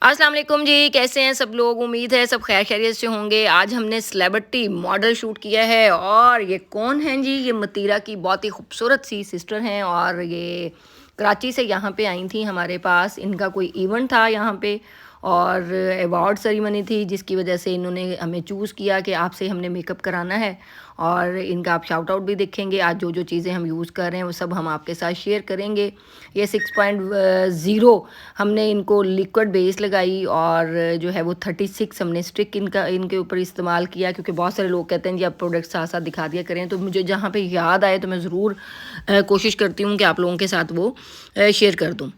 अस्सलाम वालेकुम जी, कैसे हैं सब लोग? उम्मीद है सब खैर खैरियत से होंगे। आज हमने सेलिब्रिटी मॉडल शूट किया है और ये कौन हैं जी? ये मतीरा की बहुत ही खूबसूरत सी सिस्टर हैं और ये कराची से यहाँ पे आई थी हमारे पास। इनका कोई इवेंट था यहाँ पे और अवार्ड सेरेमनी थी जिसकी वजह से इन्होंने हमें चूज़ किया कि आपसे हमने मेकअप कराना है और इनका आप शाउट आउट भी देखेंगे। आज जो जो चीज़ें हम यूज़ कर रहे हैं वो सब हम आपके साथ शेयर करेंगे। ये 6.0 हमने इनको लिक्विड बेस लगाई और जो है वो 36 हमने स्टिक इनके ऊपर इस्तेमाल किया, क्योंकि बहुत सारे लोग कहते हैं जी आप प्रोडक्ट साथ साथ दिखा दिया करें। तो मुझे जहाँ पे याद आए तो मैं ज़रूर कोशिश करती हूँ कि आप लोगों के साथ वो शेयर कर दूँ।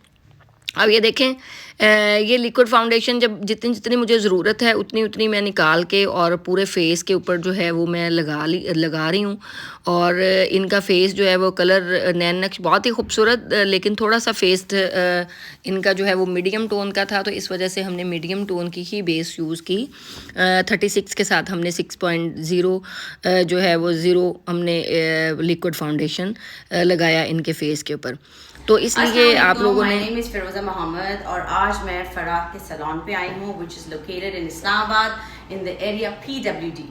अब ये देखें, ये लिक्विड फाउंडेशन जब जितनी जितनी मुझे ज़रूरत है उतनी उतनी मैं निकाल के और पूरे फेस के ऊपर जो है वो मैं लगा रही हूँ। और इनका फेस जो है वो कलर नैन नक्श बहुत ही खूबसूरत, लेकिन थोड़ा सा फेस इनका जो है वो मीडियम टोन का था, तो इस वजह से हमने मीडियम टोन की ही बेस यूज़ की। 36 के साथ हमने 6.0 जो है वो ज़ीरो हमने लिक्विड फाउंडेशन लगाया इनके फेस के ऊपर। तो इसलिए आप लोगों ने नेम इज़ फ़िरोज़ा मोहम्मद और आज मैं फ़राह के सैलून पे आई हूँ which is located in Islamabad in the area PWD।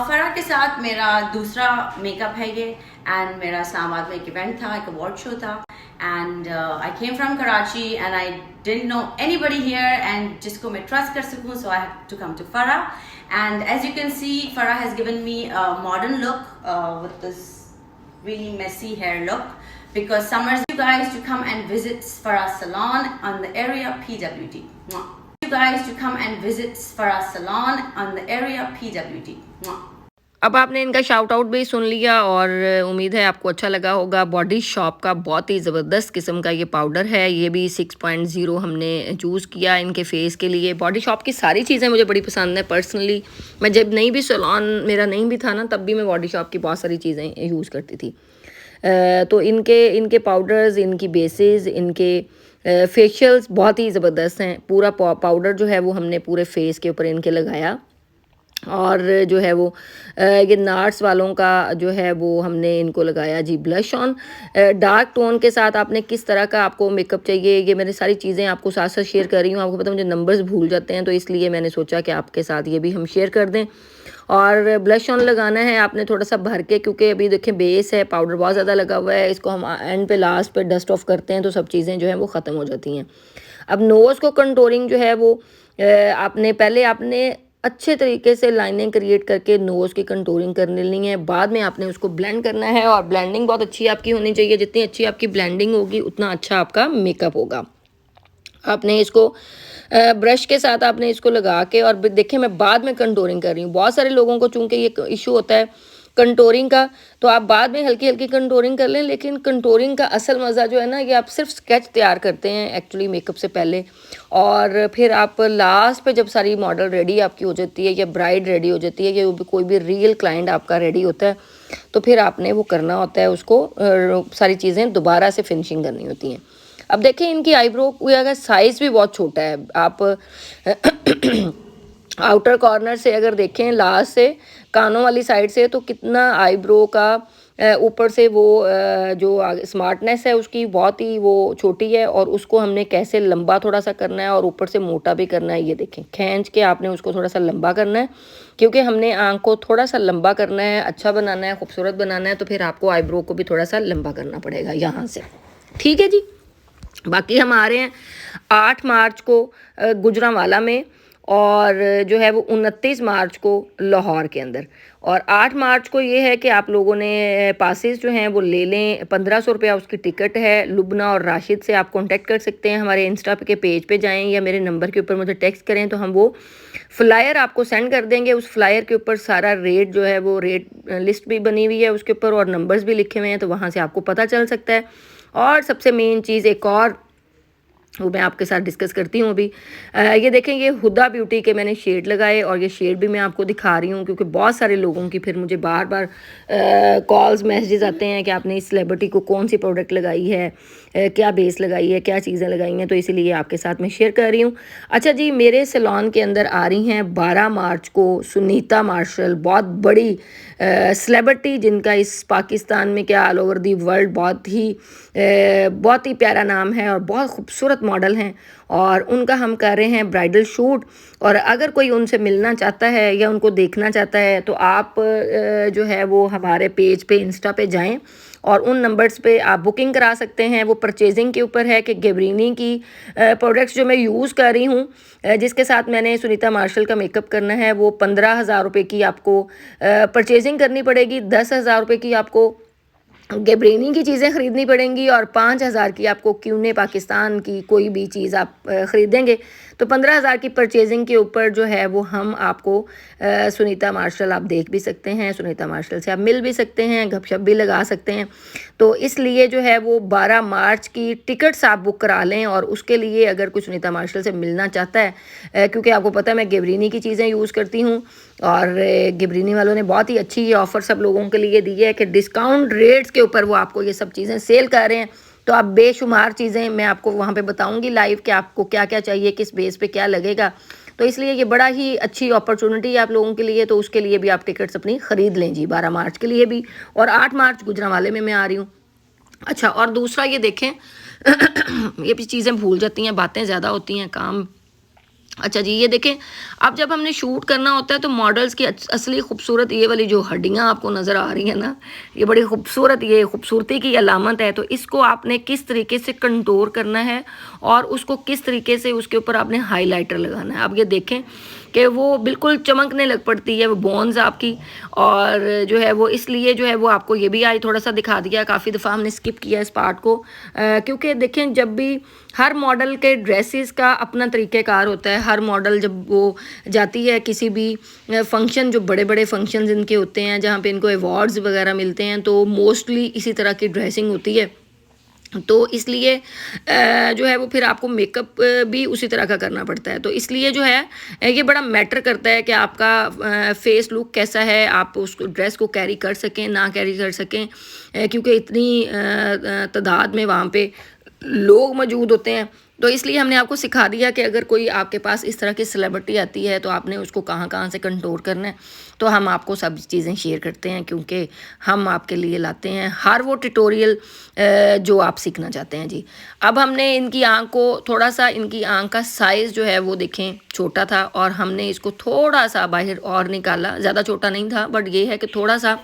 Farah के साथ मेरा दूसरा मेकअप है ये एंड मेरा इस्लामाबाद में एक इवेंट था, एक अवार्ड शो था and I came from Karachi and I didn't know anybody here and जिसको मैं ट्रस्ट कर सकूँ, so I have to come to Farah and as you can see Farah has given me a modern look with this really messy hair look because summers you guys to come and visit Farah Salon on the area PWD. You guys to come and visit Farah Salon on the area PWD. अब आपने इनका shout out भी सुन लिया और उम्मीद है आपको अच्छा लगा होगा। बॉडी शॉप का बहुत ही ज़बरदस्त किस्म का ये पाउडर है, ये भी 6.0 हमने चूज़ किया इनके फेस के लिए। बॉडी शॉप की सारी चीज़ें मुझे बड़ी पसंद है पर्सनली। मैं जब नहीं भी सैलून मेरा नहीं भी था ना, तब भी मैं बॉडी शॉप की बहुत सारी चीज़ें यूज़ करती थी। तो इनके इनके पाउडर्स, इनकी बेसेस, इनके फेशियल्स बहुत ही ज़बरदस्त हैं। पूरा पाउडर जो है वो हमने पूरे फेस के ऊपर इनके लगाया और जो है वो ये नार्स वालों का जो है वो हमने इनको लगाया जी ब्लश ऑन। डार्क टोन के साथ आपने किस तरह का आपको मेकअप चाहिए, ये मैंने सारी चीज़ें आपको साथ साथ शेयर कर रही हूँ। आपको पता मुझे नंबर्स भूल जाते हैं, तो इसलिए मैंने सोचा कि आपके साथ ये भी हम शेयर कर दें। और ब्लश ऑन लगाना है आपने थोड़ा सा भर के, क्योंकि अभी देखें बेस है, पाउडर बहुत ज़्यादा लगा हुआ है। इसको हम एंड पे लास्ट पे डस्ट ऑफ करते हैं तो सब चीज़ें जो हैं वो ख़त्म हो जाती हैं। अब नोज़ को कंटूरिंग जो है वो आपने अच्छे तरीके से लाइनें क्रिएट करके नोज़ की कंटूरिंग कर लेनी है। बाद में आपने उसको ब्लेंड करना है और ब्लेंडिंग बहुत अच्छी आपकी होनी चाहिए। जितनी अच्छी आपकी ब्लेंडिंग होगी उतना अच्छा आपका मेकअप होगा। आपने इसको ब्रश के साथ आपने इसको लगा के और देखिए मैं बाद में कंटूरिंग कर रही हूँ। बहुत सारे लोगों को चूंकि ये इशू होता है कंटूरिंग का, तो आप बाद में हल्की हल्की कंटूरिंग कर लें, लेकिन कंटूरिंग का असल मज़ा जो है ना, ये आप सिर्फ स्केच तैयार करते हैं एक्चुअली मेकअप से पहले, और फिर आप लास्ट पे जब सारी मॉडल रेडी आपकी हो जाती है या ब्राइड रेडी हो जाती है या कोई भी रियल क्लाइंट आपका रेडी होता है, तो फिर आपने वो करना होता है, उसको सारी चीज़ें दोबारा से फिनिशिंग करनी होती हैं। अब देखें इनकी आईब्रो का साइज़ भी बहुत छोटा है। आप आउटर कॉर्नर से अगर देखें, लास्ट से कानों वाली साइड से, तो कितना आईब्रो का ऊपर से वो जो स्मार्टनेस है उसकी बहुत ही वो छोटी है, और उसको हमने कैसे लंबा थोड़ा सा करना है और ऊपर से मोटा भी करना है। ये देखें खींच के आपने उसको थोड़ा सा लंबा करना है, क्योंकि हमने आँख को थोड़ा सा लंबा करना है, अच्छा बनाना है, खूबसूरत बनाना है, तो फिर आपको आईब्रो को भी थोड़ा सा लंबा करना पड़ेगा यहाँ से। ठीक है जी। बाकी हम आ रहे हैं 8 मार्च को गुजरांवाला में, और जो है वो 29 मार्च को लाहौर के अंदर। और 8 मार्च को ये है कि आप लोगों ने पासेस जो हैं वो ले लें। 1500 रुपया उसकी टिकट है। लुबना और राशिद से आप कांटेक्ट कर सकते हैं। हमारे इंस्टा के पेज पे जाएं या मेरे नंबर के ऊपर मुझे टेक्स्ट करें, तो हम वो फ्लायर आपको सेंड कर देंगे। उस फ्लायर के ऊपर सारा रेट जो है वो रेट लिस्ट भी बनी हुई है उसके ऊपर, और नंबर्स भी लिखे हुए हैं, तो वहाँ से आपको पता चल सकता है। और सबसे मेन चीज़ एक और वो मैं आपके साथ डिस्कस करती हूँ अभी। ये देखें, ये हुदा ब्यूटी के मैंने शेड लगाए और ये शेड भी मैं आपको दिखा रही हूँ, क्योंकि बहुत सारे लोगों की फिर मुझे बार बार कॉल्स मैसेजेस आते हैं कि आपने इस सेलिब्रिटी को कौन सी प्रोडक्ट लगाई है, क्या बेस लगाई है, क्या चीज़ें लगाई हैं, तो इसीलिए आपके साथ मैं शेयर कर रही हूँ। अच्छा जी, मेरे सैलून के अंदर आ रही हैं 12 मार्च को सुनीता मार्शल, बहुत बड़ी सेलिब्रिटी जिनका इस पाकिस्तान में क्या ऑल ओवर दी वर्ल्ड बहुत ही प्यारा नाम है और बहुत खूबसूरत खूबसूरत मॉडल हैं और उनका हम कर रहे हैं ब्राइडल शूट। और अगर कोई उनसे मिलना चाहता है या उनको देखना चाहता है तो आप जो है वो हमारे पेज पे इंस्टा पे जाएं और उन नंबर्स पे आप बुकिंग करा सकते हैं। वो परचेजिंग के ऊपर है कि गेब्रिनी की प्रोडक्ट्स जो मैं यूज़ कर रही हूँ, जिसके साथ मैंने सुनीता मार्शल का मेकअप करना है, वो 15,000 रुपये की आपको परचेजिंग करनी पड़ेगी। 10,000 रुपये की आपको गेब्रेनी की चीज़ें ख़रीदनी पड़ेंगी और 5,000 की आपको क्यूने पाकिस्तान की कोई भी चीज़ आप ख़रीदेंगे तो 15,000 की परचेजिंग के ऊपर जो है वो हम आपको सुनीता मार्शल आप देख भी सकते हैं, सुनीता मार्शल से आप मिल भी सकते हैं, गपशप भी लगा सकते हैं। तो इसलिए जो है वो 12 मार्च की टिकट्स आप बुक करा लें। और उसके लिए अगर कोई सुनीता मार्शल से मिलना चाहता है, क्योंकि आपको पता है मैं गेब्रिनी की चीज़ें यूज़ करती हूँ और गेब्रिनी वालों ने बहुत ही अच्छी ये ऑफ़र सब लोगों के लिए दी है कि डिस्काउंट रेट्स के ऊपर वो आपको ये सब चीज़ें सेल कर रहे हैं। तो आप बेशुमार चीज़ें मैं आपको वहाँ पे बताऊँगी लाइव कि आपको क्या क्या चाहिए, किस बेस पे क्या लगेगा। तो इसलिए ये बड़ा ही अच्छी अपॉर्चुनिटी है आप लोगों के लिए। तो उसके लिए भी आप टिकट्स अपनी ख़रीद लें जी, 12 मार्च के लिए भी और 8 मार्च गुजरांवाले में मैं आ रही हूँ। अच्छा, और दूसरा ये देखें ये भी चीज़ें भूल जाती हैं, बातें ज़्यादा होती हैं, काम। अच्छा जी, ये देखें, अब जब हमने शूट करना होता है तो मॉडल्स की असली खूबसूरत ये वाली जो हड्डियाँ आपको नज़र आ रही हैं ना, ये बड़ी खूबसूरत, ये खूबसूरती की अलामत है। तो इसको आपने किस तरीके से कंटूर करना है और उसको किस तरीके से उसके ऊपर आपने हाइलाइटर लगाना है। अब ये देखें कि वो बिल्कुल चमकने लग पड़ती है वो बोन्स आपकी। और जो है वो इसलिए जो है वो आपको ये भी आज थोड़ा सा दिखा दिया, काफ़ी दफ़ा हमने स्किप किया इस पार्ट को, क्योंकि देखें जब भी हर मॉडल के ड्रेसेस का अपना तरीक़ेकार होता है। हर मॉडल जब वो जाती है किसी भी फंक्शन, जो बड़े बड़े फंक्शंस इनके होते हैं जहाँ पे इनको अवार्ड्स वगैरह मिलते हैं, तो मोस्टली इसी तरह की ड्रेसिंग होती है। तो इसलिए जो है वो फिर आपको मेकअप भी उसी तरह का करना पड़ता है। तो इसलिए जो है ये बड़ा मैटर करता है कि आपका फेस लुक कैसा है, आप उस ड्रेस को कैरी कर सकें ना कैरी कर सकें, क्योंकि इतनी तादाद में वहाँ पे लोग मौजूद होते हैं। तो इसलिए हमने आपको सिखा दिया कि अगर कोई आपके पास इस तरह की सेलिब्रिटी आती है तो आपने उसको कहाँ कहाँ से कंट्रोल करना है। तो हम आपको सब चीज़ें शेयर करते हैं, क्योंकि हम आपके लिए लाते हैं हर वो ट्यूटोरियल जो आप सीखना चाहते हैं जी। अब हमने इनकी आँख को थोड़ा सा, इनकी आँख का साइज़ जो है वो देखें छोटा था और हमने इसको थोड़ा सा बाहर और निकाला। ज़्यादा छोटा नहीं था, बट ये है कि थोड़ा सा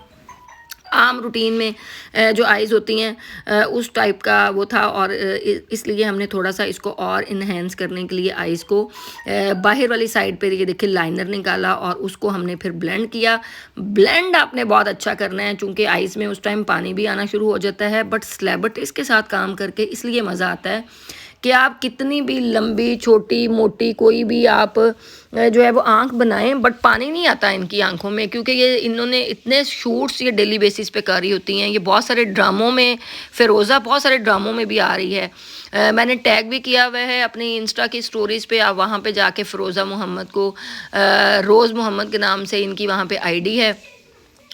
आम रूटीन में जो आइज़ होती हैं उस टाइप का वो था। और इसलिए हमने थोड़ा सा इसको और इन्हेंस करने के लिए आइज़ को बाहर वाली साइड पे ये देखिए लाइनर निकाला और उसको हमने फिर ब्लेंड किया। ब्लेंड आपने बहुत अच्छा करना है, चूँकि आइज़ में उस टाइम पानी भी आना शुरू हो जाता है, बट सेलिब्रिटीज़ के साथ काम करके इसलिए मज़ा आता है कि आप कितनी भी लंबी छोटी मोटी कोई भी आप जो है वो आंख बनाएं, बट पानी नहीं आता इनकी आंखों में, क्योंकि ये इन्होंने इतने शूट्स ये डेली बेसिस पे कर रही होती हैं। ये बहुत सारे ड्रामों में, फ़िरोज़ा बहुत सारे ड्रामों में भी आ रही है। मैंने टैग भी किया हुआ है अपनी इंस्टा की स्टोरीज़ पे, आप वहाँ पे जाके फ़िरोज़ा मोहम्मद को रोज़ मोहम्मद के नाम से इनकी वहाँ पे आईडी है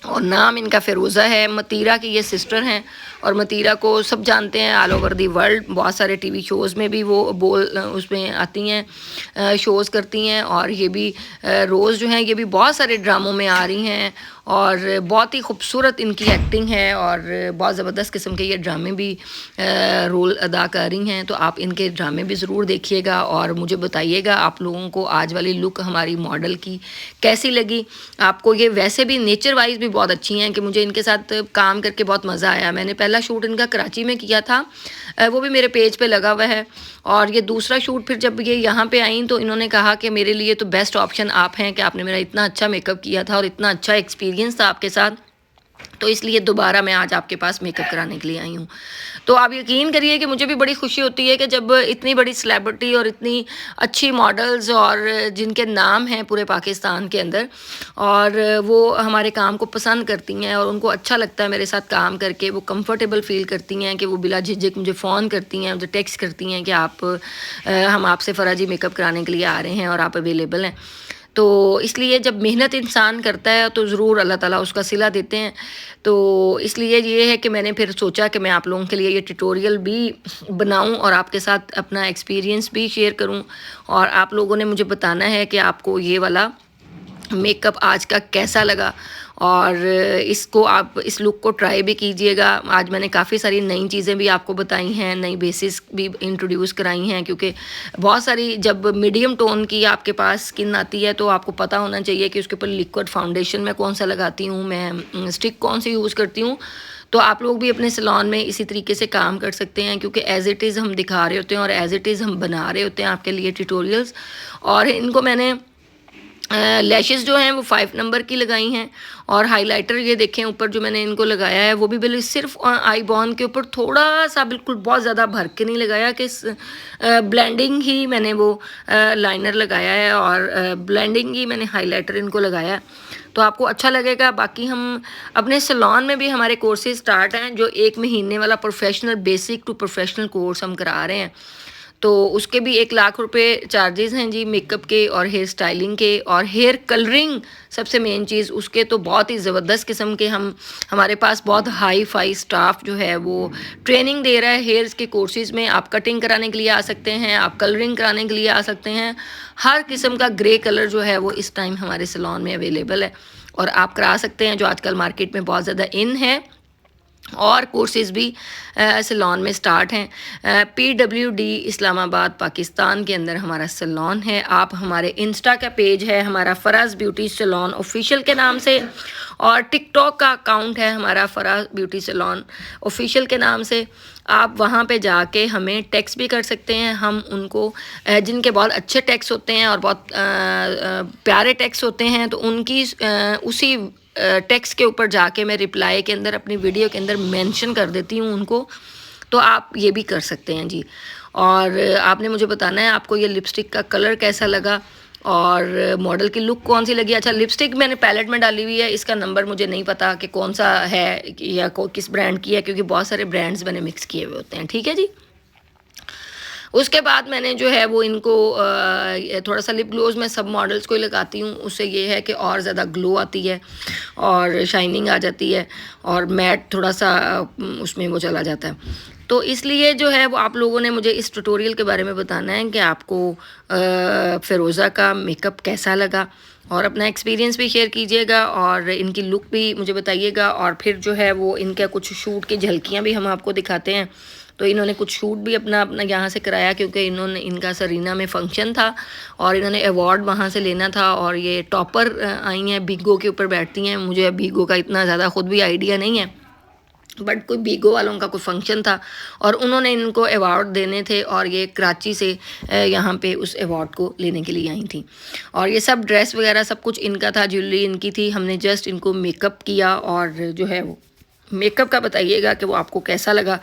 और नाम इनका फ़िरोज़ा है। मतीरा की ये सिस्टर हैं और मतीरा को सब जानते हैं ऑल ओवर दी वर्ल्ड। बहुत सारे टीवी शोज़ में भी वो उसमें आती हैं, शोज़ करती हैं। और ये भी रोज़ जो हैं ये भी बहुत सारे ड्रामों में आ रही हैं और बहुत ही खूबसूरत इनकी एक्टिंग है और बहुत ज़बरदस्त किस्म के ये ड्रामे भी रोल अदा कर रही हैं। तो आप इनके ड्रामे भी ज़रूर देखिएगा और मुझे बताइएगा आप लोगों को आज वाली लुक हमारी मॉडल की कैसी लगी। आपको ये वैसे भी नेचर वाइज भी बहुत अच्छी हैं कि मुझे इनके साथ काम करके बहुत मज़ा आया। मैंने पहला शूट इनका कराची में किया था, वो भी मेरे पेज पे लगा हुआ है। और ये दूसरा शूट फिर जब ये यहाँ पे आई तो इन्होंने कहा कि मेरे लिए तो बेस्ट ऑप्शन आप हैं कि आपने मेरा इतना अच्छा मेकअप किया था और इतना अच्छा एक्सपीरियंस था आपके साथ, तो इसलिए दोबारा मैं आज आपके पास मेकअप कराने के लिए आई हूँ। तो आप यकीन करिए कि मुझे भी बड़ी खुशी होती है कि जब इतनी बड़ी सेलिब्रिटी और इतनी अच्छी मॉडल्स और जिनके नाम हैं पूरे पाकिस्तान के अंदर, और वो हमारे काम को पसंद करती हैं और उनको अच्छा लगता है मेरे साथ काम करके, वो कंफर्टेबल फील करती हैं कि वो बिला झिझक मुझे फ़ोन करती हैं, मुझे टेक्स्ट करती हैं कि हम आपसे फ़राजी मेकअप कराने के लिए आ रहे हैं और आप अवेलेबल हैं। तो इसलिए जब मेहनत इंसान करता है तो ज़रूर अल्लाह ताला उसका सिला देते हैं। तो इसलिए ये है कि मैंने फिर सोचा कि मैं आप लोगों के लिए ये ट्यूटोरियल भी बनाऊं और आपके साथ अपना एक्सपीरियंस भी शेयर करूं। और आप लोगों ने मुझे बताना है कि आपको ये वाला मेकअप आज का कैसा लगा और इसको आप इस लुक को ट्राई भी कीजिएगा। आज मैंने काफ़ी सारी नई चीज़ें भी आपको बताई हैं, नई बेसिस भी इंट्रोड्यूस कराई हैं, क्योंकि बहुत सारी जब मीडियम टोन की आपके पास स्किन आती है तो आपको पता होना चाहिए कि उसके ऊपर लिक्विड फाउंडेशन मैं कौन सा लगाती हूँ, मैं स्टिक कौन सी यूज़ करती हूँ। तो आप लोग भी अपने सैलून में इसी तरीके से काम कर सकते हैं, क्योंकि एज़ इट इज़ हम दिखा रहे होते हैं और एज़ इट इज़ हम बना रहे होते हैं आपके लिए ट्यूटोरियल्स। और इनको मैंने लैशेस जो हैं वो 5 नंबर की लगाई हैं, और हाइलाइटर ये देखें ऊपर जो मैंने इनको लगाया है वो भी बिल्कुल सिर्फ आई बॉन के ऊपर थोड़ा सा, बिल्कुल बहुत ज़्यादा भर के नहीं लगाया, कि ब्लेंडिंग ही मैंने वो लाइनर लगाया है और ब्लेंडिंग ही मैंने हाइलाइटर इनको लगाया है, तो आपको अच्छा लगेगा। बाकी हम अपने सैलून में भी हमारे कोर्सेज स्टार्ट हैं, जो 1 महीने वाला professional basic to professional course हम करा रहे हैं, तो उसके भी 1 लाख रुपए चार्जेस हैं जी, मेकअप के और हेयर स्टाइलिंग के और हेयर कलरिंग सबसे मेन चीज़ उसके। तो बहुत ही ज़बरदस्त किस्म के हमारे पास बहुत हाई फाई स्टाफ जो है वो ट्रेनिंग दे रहा है हेयर्स के कोर्सेज़ में। आप कटिंग कराने के लिए आ सकते हैं, आप कलरिंग कराने के लिए आ सकते हैं। हर किस्म का ग्रे कलर जो है वो इस टाइम हमारे सैलून में अवेलेबल है और आप करा सकते हैं, जो आजकल मार्केट में बहुत ज़्यादा इन है। और कोर्सेज़ भी सैलून में स्टार्ट हैं। PWD इस्लामाबाद पाकिस्तान के अंदर हमारा सैलून है। आप हमारे इंस्टा का पेज है हमारा फराज ब्यूटी सैलून ऑफिशियल के नाम से, और टिकटॉक का अकाउंट है हमारा फराज ब्यूटी सैलून ऑफिशियल के नाम से। आप वहाँ पे जाके हमें टेक्स्ट भी कर सकते हैं। हम उनको जिनके बहुत अच्छे टेक्स्ट होते हैं और बहुत प्यारे टेक्स्ट होते हैं, तो उनकी उसी टेक्स्ट के ऊपर जाके मैं रिप्लाई के अंदर अपनी वीडियो के अंदर मेंशन कर देती हूँ उनको, तो आप ये भी कर सकते हैं जी। और आपने मुझे बताना है आपको ये लिपस्टिक का कलर कैसा लगा और मॉडल की लुक कौन सी लगी। अच्छा, लिपस्टिक मैंने पैलेट में डाली हुई है, इसका नंबर मुझे नहीं पता कि कौन सा है या किस ब्रांड की है, क्योंकि बहुत सारे ब्रांड्स मैंने मिक्स किए हुए होते हैं। ठीक है जी। उसके बाद मैंने जो है वो इनको थोड़ा सा लिप ग्लोज में सब मॉडल्स को ही लगाती हूँ, उससे ये है कि और ज़्यादा ग्लो आती है और शाइनिंग आ जाती है और मैट थोड़ा सा उसमें वो चला जाता है। तो इसलिए जो है वो आप लोगों ने मुझे इस ट्यूटोरियल के बारे में बताना है कि आपको फ़िरोज़ा का मेकअप कैसा लगा, और अपना एक्सपीरियंस भी शेयर कीजिएगा और इनकी लुक भी मुझे बताइएगा। और फिर जो है वो इनका कुछ शूट की झलकियाँ भी हम आपको दिखाते हैं। तो इन्होंने कुछ शूट भी अपना यहाँ से कराया, क्योंकि इनका सरीना में फंक्शन था और इन्होंने अवार्ड वहाँ से लेना था, और ये टॉपर आई हैं, बीगो के ऊपर बैठती हैं। मुझे बीगो का इतना ज़्यादा ख़ुद भी आइडिया नहीं है, बट कोई बीगो वालों का कोई फंक्शन था और उन्होंने इनको अवार्ड देने थे, और ये कराची से यहाँ पे उस अवार्ड को लेने के लिए आई थी। और ये सब ड्रेस वगैरह सब कुछ इनका था, ज्वेलरी इनकी थी। हमने जस्ट इनको मेकअप किया, और जो है वो मेकअप का बताइएगा कि वो आपको कैसा लगा,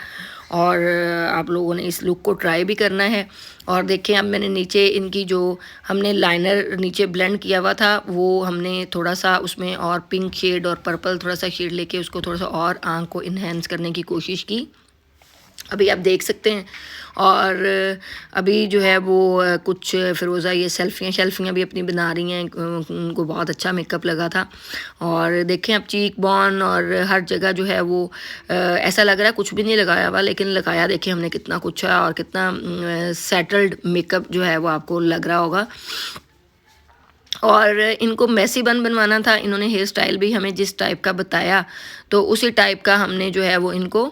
और आप लोगों ने इस लुक को ट्राई भी करना है। और देखें, अब मैंने नीचे इनकी जो हमने लाइनर नीचे ब्लेंड किया हुआ था, वो हमने थोड़ा सा उसमें और पिंक शेड और पर्पल थोड़ा सा शेड लेके उसको थोड़ा सा और आँख को इन्हेंस करने की कोशिश की, अभी आप देख सकते हैं। और अभी जो है वो कुछ फ़िरोज़ा ये शेल्फियाँ भी अपनी बना रही हैं, उनको बहुत अच्छा मेकअप लगा था। और देखें अब चीक बॉन और हर जगह जो है वो ऐसा लग रहा है कुछ भी नहीं लगाया हुआ, लेकिन लगाया देखिए हमने कितना कुछ है और कितना सेटल्ड मेकअप जो है वो आपको लग रहा होगा। और इनको मैसी बन बनवाना था, इन्होंने हेयर स्टाइल भी हमें जिस टाइप का बताया तो उसी टाइप का हमने जो है वो इनको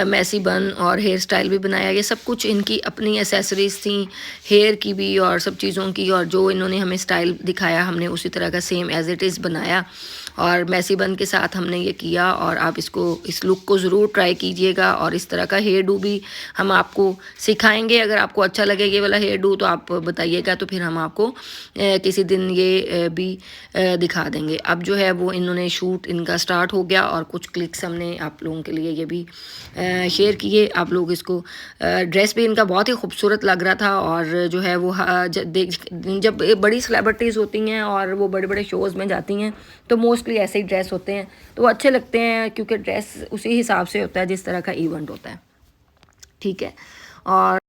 मैसी बन और हेयर स्टाइल भी बनाया। ये सब कुछ इनकी अपनी एसेसरीज़ थी, हेयर की भी और सब चीज़ों की, और जो इन्होंने हमें स्टाइल दिखाया हमने उसी तरह का सेम एज़ इट इज़ बनाया और मैसी बन के साथ हमने ये किया। और आप इस लुक को ज़रूर ट्राई कीजिएगा, और इस तरह का हेयर डू भी हम आपको सिखाएंगे। अगर आपको अच्छा लगे ये वाला हेयर डू तो आप बताइएगा, तो फिर हम आपको किसी दिन ये भी दिखा देंगे। अब जो है वो इन्होंने शूट इनका स्टार्ट हो गया, और कुछ क्लिक्स हमने आप लोगों के लिए ये भी शेयर किए। आप लोग इसको ड्रेस भी इनका बहुत ही खूबसूरत लग रहा था, और जो है वो जब बड़ी सेलिब्रिटीज़ होती हैं और वो बड़े बड़े शोज़ में जाती हैं तो मोस्टली ऐसे ही ड्रेस होते हैं, तो वो अच्छे लगते हैं, क्योंकि ड्रेस उसी हिसाब से होता है जिस तरह का इवेंट होता है। ठीक है। और